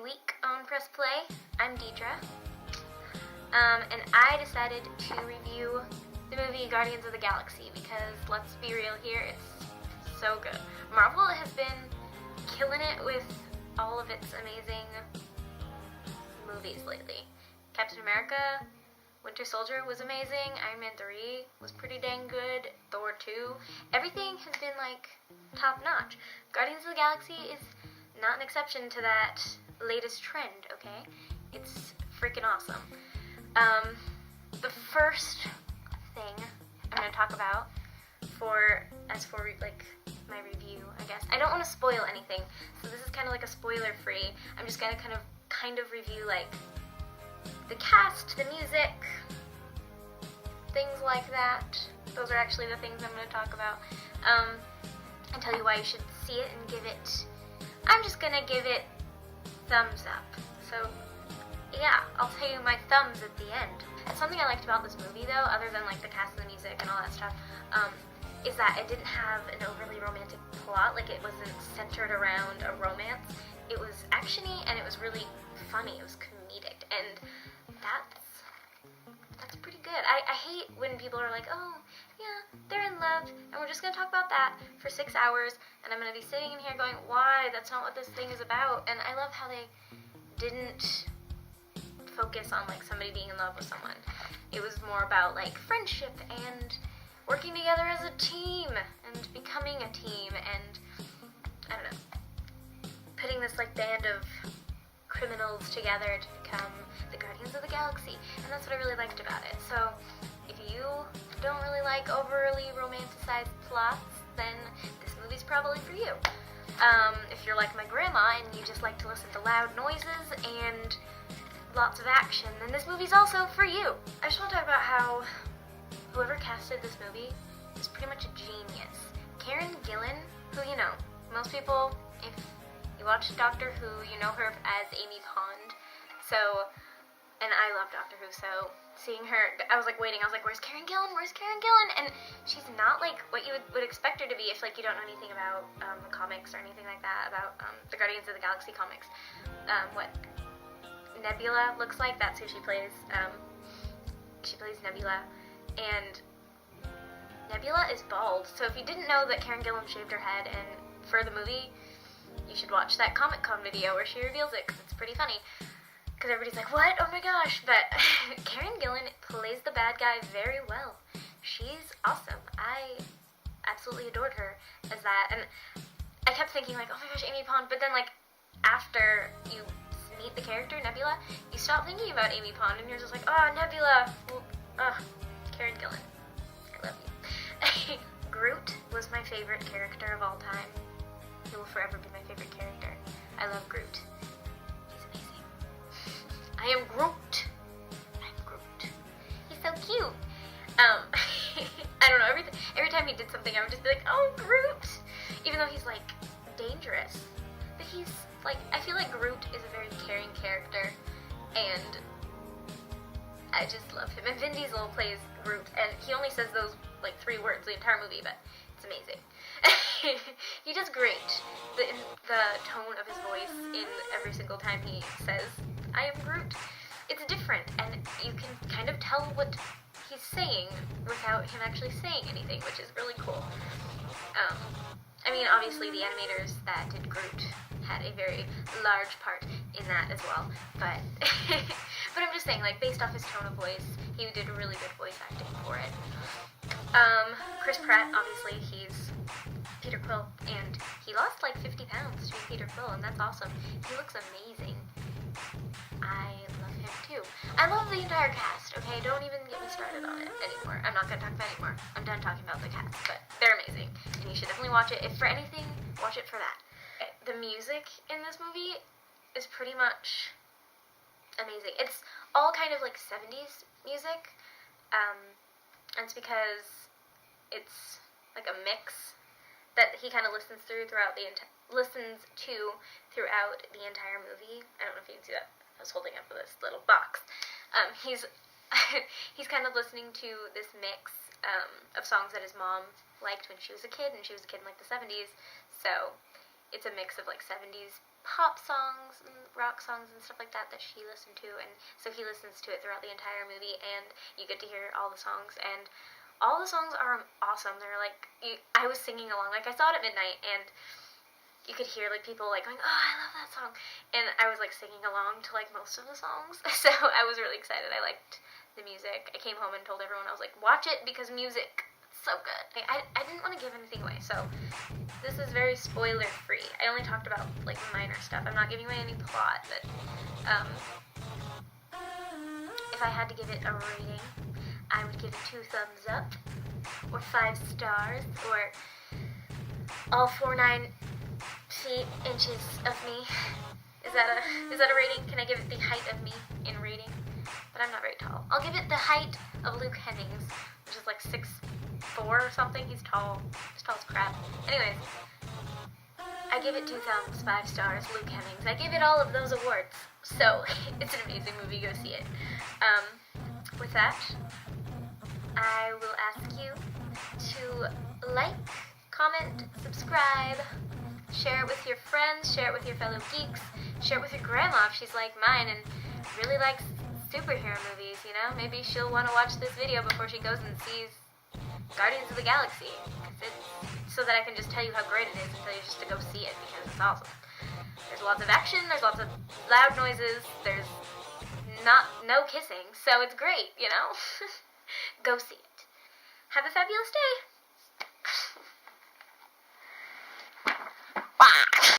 week on Press Play. I'm Deidre, and I decided to review the movie Guardians of the Galaxy because, let's be real here, it's so good. Marvel has been killing it with all of its amazing movies lately. Captain America, Winter Soldier was amazing, Iron Man 3 was pretty dang good, Thor 2, everything has been like top notch. Guardians of the Galaxy is not an exception to that latest trend, okay? It's freaking awesome. The first thing I'm going to talk about for my review, I guess. I don't want to spoil anything, so this is kind of like a spoiler-free. I'm just going to kind of review like the cast, the music, things like that. Those are actually the things I'm going to talk about. And tell you why you should see it and give it. I'm just gonna give it thumbs up. So, yeah, I'll tell you my thumbs at the end. Something I liked about this movie, though, other than like the cast and the music and all that stuff, is that it didn't have an overly romantic plot. Like, it wasn't centered around a romance. It was actiony and it was really funny. It was comedic, and that's pretty good. I hate when people are like, oh, yeah, they're in love, and we're just going to talk about that for 6 hours, and I'm going to be sitting in here going, why? That's not what this thing is about. And I love how they didn't focus on, like, somebody being in love with someone. It was more about, like, friendship and working together as a team and becoming a team and, I don't know, putting this, like, band of criminals together to become the Guardians of the Galaxy. And that's what I really liked about it. So if you don't really like overly romanticized plots, then this movie's probably for you. If you're like my grandma and you just like to listen to loud noises and lots of action, then this movie's also for you. I just want to talk about how whoever casted this movie is pretty much a genius. Karen Gillan, who, you know, most people, if you watch Doctor Who, you know her as Amy Pond. So, and I love Doctor Who, so seeing her, I was like waiting, I was like, where's Karen Gillan? Where's Karen Gillan? And she's not like what you would expect her to be if like you don't know anything about the comics or anything like that, about the Guardians of the Galaxy comics. What Nebula looks like, that's who she plays. She plays Nebula, and Nebula is bald, so if you didn't know that Karen Gillan shaved her head and for the movie, you should watch that Comic-Con video where she reveals it, because it's pretty funny. Because everybody's like, what? Oh my gosh. But Karen Gillan plays the bad guy very well. She's awesome. I absolutely adored her as that. And I kept thinking, like, oh my gosh, Amy Pond. But then, like, after you meet the character, Nebula, you stop thinking about Amy Pond, and you're just like, oh, Nebula. Karen Gillan. I love you. Groot was my favorite character of all time. He will forever be my favorite character. I love Groot. He's amazing. I am Groot. I'm Groot. He's so cute. I don't know, every time he did something, I would just be like, oh, Groot! Even though he's, like, dangerous. But he's, like, I feel like Groot is a very caring character, and I just love him. And Vin Diesel plays Groot, and he only says those, like, 3 words the entire movie, but it's amazing. He does great. The tone of his voice in every single time he says, I am Groot, it's different, and you can kind of tell what he's saying without him actually saying anything, which is really cool. I mean, obviously the animators that did Groot had a very large part in that as well, but but I'm just saying, like, based off his tone of voice, he did a really good voice acting for it. Chris Pratt, obviously, he's Peter Quill, and he lost like 50 pounds to be Peter Quill, and that's awesome. He looks amazing. I love him too. I love the entire cast, okay? Don't even get me started on it anymore. I'm not going to talk about it anymore. I'm done talking about the cast, but they're amazing, and you should definitely watch it. If for anything, watch it for that. The music in this movie is pretty much amazing. It's all kind of like 70s music, and it's because it's like a mix that he kind of listens to throughout the entire movie. I don't know if you can see that. I was holding up this little box. He's kind of listening to this mix of songs that his mom liked when she was a kid, and she was a kid in like the 70s. So it's a mix of like 70s pop songs and rock songs and stuff like that that she listened to, and so he listens to it throughout the entire movie, and you get to hear all the songs, and all the songs are awesome. They're like, I was singing along, like I saw it at midnight, and you could hear like people like going, oh, I love that song, and I was like singing along to like most of the songs, so I was really excited. I liked the music. I came home and told everyone, I was like, watch it because music, it's so good. I didn't want to give anything away, so this is very spoiler free. I only talked about like minor stuff. I'm not giving away any plot, but if I had to give it a rating, I would give it 2 thumbs up, or 5 stars, or all 4'9" inches of me. Is that a rating? Can I give it the height of me in rating? But I'm not very tall. I'll give it the height of Luke Hennings, which is like 6'4" or something. He's tall. He's tall as crap. Anyways, I give it 2 thumbs, 5 stars, Luke Hennings. I give it all of those awards. So, it's an amazing movie. Go see it. With that, I will ask you to like, comment, subscribe, share it with your friends, share it with your fellow geeks, share it with your grandma if she's like mine and really likes superhero movies, you know? Maybe she'll want to watch this video before she goes and sees Guardians of the Galaxy, so that I can just tell you how great it is and tell you just to go see it because it's awesome. There's lots of action, there's lots of loud noises, there's no kissing, so it's great, you know? Go see it. Have a fabulous day!